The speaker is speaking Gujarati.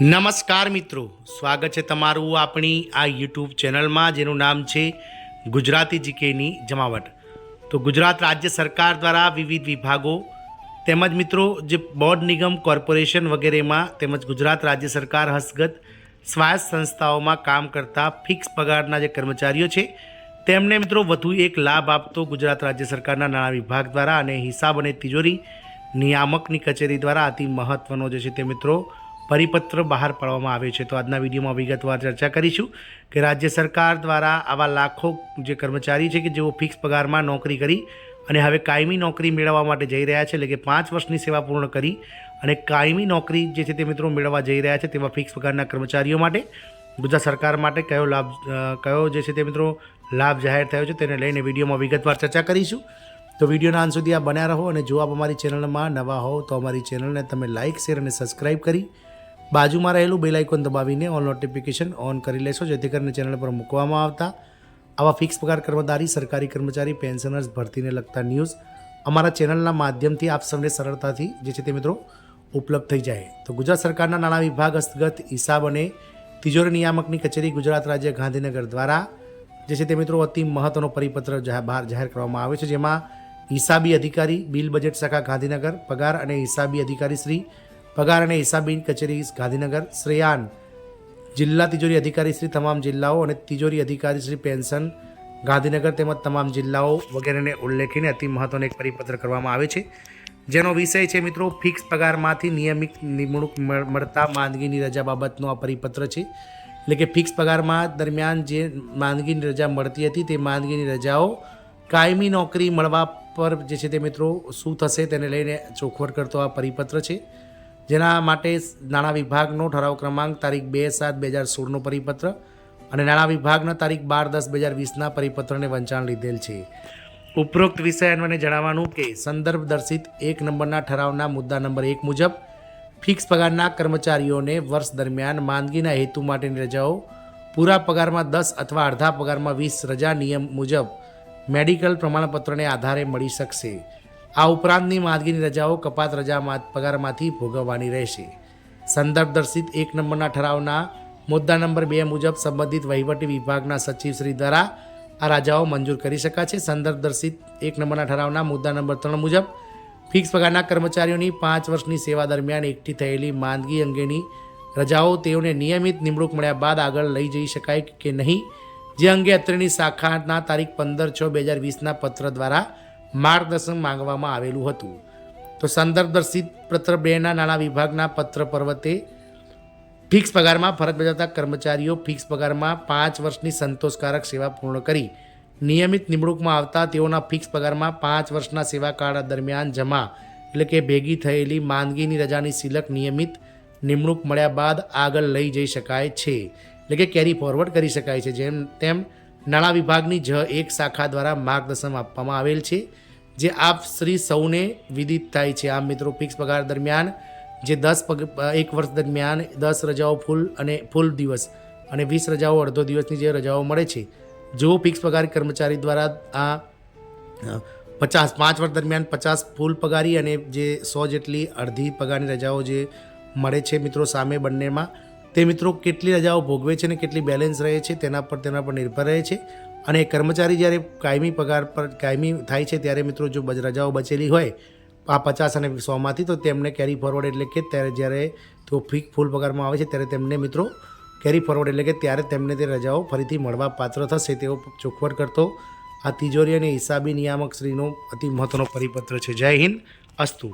નમસ્કાર મિત્રો, સ્વાગત છે તમારું આપણી આ યુટ્યુબ ચેનલમાં જેનું નામ છે ગુજરાતી જીકેની જમાવટ। તો ગુજરાત રાજ્ય સરકાર દ્વારા વિવિધ વિભાગો તેમજ મિત્રો જે બોર્ડ નિગમ કોર્પોરેશન વગેરેમાં તેમજ ગુજરાત રાજ્ય સરકાર હસ્તગત સ્વાયત્ત સંસ્થાઓમાં કામ કરતા ફિક્સ પગારના જે કર્મચારીઓ છે તેમને મિત્રો વધુ એક લાભ આપતો ગુજરાત રાજ્ય સરકારના નાણાં વિભાગ દ્વારા અને હિસાબ અને તિજોરી નિયામકની કચેરી દ્વારા અતિ મહત્ત્વનો જે છે તે મિત્રો પરિપત્ર બહાર પાડવામાં આવ્યો છે। તો આજના વિડીયોમાં વિગતવાર ચર્ચા કરીશું કે રાજ્ય સરકાર દ્વારા આવા લાખો જે કર્મચારી છે કે જેઓ ફિક્સ પગારમાં નોકરી કરી અને હવે કાયમી નોકરી મેળવવા માટે જઈ રહ્યા છે, એટલે કે 5 વર્ષની સેવા પૂર્ણ કરી અને કાયમી નોકરી જે છે તે મિત્રો મેળવવા જઈ રહ્યા છે તેવા ફિક્સ પગારના કર્મચારીઓ માટે ગુજરાત સરકાર માટે કયો જે છે તે મિત્રો લાભ જાહેર થયો છે તેને લઈને વિડીયોમાં વિગતવાર ચર્ચા કરીશું। તો વિડીયોના અંત સુધી આ બન્યા રહો અને જો આપ અમારી ચેનલમાં નવા હો તો અમારી ચેનલને તમે લાઇક, શેર અને સબસ્ક્રાઈબ કરી બાજુમાં રહેલું બેલ આઇકોન દબાવીને ઓલ નોટિફિકેશન ઓન કરી લેશો, જેથી કરીને ચેનલ પર મૂકવામાં આવતા આવા ફિક્સ પગાર કર્મચારી, સરકારી કર્મચારી, પેન્શનર્સ ભરતીને લગતા ન્યૂઝ અમારા ચેનલના માધ્યમથી આપ સૌને સરળતાથી જે છે તે મિત્રો ઉપલબ્ધ થઈ જાય। તો ગુજરાત સરકારના નાણાં વિભાગ હસ્તગત હિસાબ અને તિજોરી નિયામકની કચેરી ગુજરાત રાજ્ય ગાંધીનગર દ્વારા જે છે તે મિત્રો અતિ મહત્ત્વનો પરિપત્ર જાહેર કરવામાં આવ્યો છે, જેમાં હિસાબી અધિકારી, બિલ બજેટ શાખા ગાંધીનગર, પગાર અને હિસાબી અધિકારી શ્રી, પગાર અને હિસાબી કચેરી ગાંધીનગર, શ્રેયાન જિલ્લા તિજોરી અધિકારી શ્રી તમામ જિલ્લાઓ અને તિજોરી અધિકારી શ્રી પેન્શન ગાંધીનગર તેમજ તમામ જિલ્લાઓ વગેરેને ઉલ્લેખીને અતિ મહત્ત્વનો એક પરિપત્ર કરવામાં આવે છે, જેનો વિષય છે મિત્રો ફિક્સ પગારમાંથી નિયમિત નિમણૂક મળતા માંદગીની રજા બાબતનો આ પરિપત્ર છે। એટલે કે ફિક્સ પગારમાં દરમિયાન જે માંદગીની રજા મળતી હતી તે માંદગીની રજાઓ કાયમી નોકરી મળવા પર જે છે તે મિત્રો શું થશે તેને લઈને ચોખવટ કરતો આ પરિપત્ર છે, જેના માટે નાણાં વિભાગનો ઠરાવ ક્રમાંક તારીખ 2/7/2016નો પરિપત્ર અને નાણાં વિભાગના તારીખ 12/10/2020ના પરિપત્રને વંચાણ લીધેલ છે। ઉપરોક્ત વિષય અન્વયે જણાવવાનું કે સંદર્ભ દર્શિત 1 નંબરના ઠરાવના મુદ્દા નંબર 1 મુજબ ફિક્સ પગારના કર્મચારીઓને વર્ષ દરમિયાન માંદગીના હેતુ માટેની રજાઓ પૂરા પગારમાં 10 અથવા અડધા પગારમાં 20 રજા નિયમ મુજબ મેડિકલ પ્રમાણપત્રને આધારે મળી શકશે। આ ઉપરાંતની માંદગીની રજાઓ કપાત રજા પગારમાંથી ભોગવવાની રહેશે। સંદર્ભ દર્શિત 1 નંબરના ઠરાવના મુદ્દા નંબર 2 મુજબ સંબંધિત વહીવટી વિભાગના સચિવશ્રી દ્વારા આ રજાઓ મંજૂર કરી શકાશે। સંદર્ભ દર્શિત 1 નંબરના ઠરાવના મુદ્દા નંબર 3 મુજબ ફિક્સ પગારના કર્મચારીઓની 5 વર્ષની સેવા દરમિયાન એકઠી થયેલી માંદગી અંગેની રજાઓ તેઓને નિયમિત નિમણૂક મળ્યા બાદ આગળ લઈ જઈ શકાય કે નહીં, જે અંગે અત્રેની શાખાના તારીખ 15/6/2020ના પત્ર દ્વારા માર્ગદર્શન માંગવામાં આવેલું હતું। તો સંદર્ભ દર્શિત પત્ર 2ના નાણાં વિભાગના પત્ર પર્વતે ફિક્સ પગારમાં ફરજ બજાવતા કર્મચારીઓ ફિક્સ પગારમાં 5 વર્ષની સંતોષકારક સેવા પૂર્ણ કરી નિયમિત નિમણૂકમાં આવતા તેઓના ફિક્સ પગારમાં 5 વર્ષના સેવાકાળ દરમિયાન જમા એટલે કે ભેગી થયેલી માંદગીની રજાની સિલક નિયમિત નિમણૂક મળ્યા બાદ આગળ લઈ જઈ શકાય છે, એટલે કે કેરી ફોરવર્ડ કરી શકાય છે, તેમ નાણાં વિભાગની જ 1 શાખા દ્વારા માર્ગદર્શન આપવામાં આવેલ છે, જે આપ શ્રી સૌને વિદિત થાય છે। આમ મિત્રો ફિક્સ પગાર દરમિયાન જે 1 વર્ષ દરમિયાન 10 રજાઓ ફૂલ દિવસ અને 20 રજાઓ અડધો દિવસની જે રજાઓ મળે છે, જો ફિક્સ પગાર કર્મચારી દ્વારા આ 5 વર્ષ દરમિયાન 50 ફૂલ પગારી અને જે 100 જેટલી અડધી પગારની રજાઓ જે મળે છે મિત્રો સામે બંનેમાં, તે મિત્રો કેટલી રજાઓ ભોગવે છે અને કેટલી બેલેન્સ રહે છે તેના પર નિર્ભર રહે છે। અને કર્મચારી જ્યારે કાયમી પગાર પર કાયમી થાય છે ત્યારે મિત્રો જો રજાઓ બચેલી હોય આ 50 અને 100માંથી તો તેમને કેરી ફોરવર્ડ એટલે કે ત્યારે જ્યારે તેઓ ફૂલ પગારમાં આવે છે ત્યારે તેમને મિત્રો કેરી ફોરવર્ડ એટલે કે ત્યારે તેમને તે રજાઓ ફરીથી મળવા પાત્ર થશે તેવો ચોખવટ કરતો આ તિજોરી અને હિસાબી નિયામક શ્રીનો અતિ મહત્ત્વનો પરિપત્ર છે। જય હિન્દ, અસ્તુ।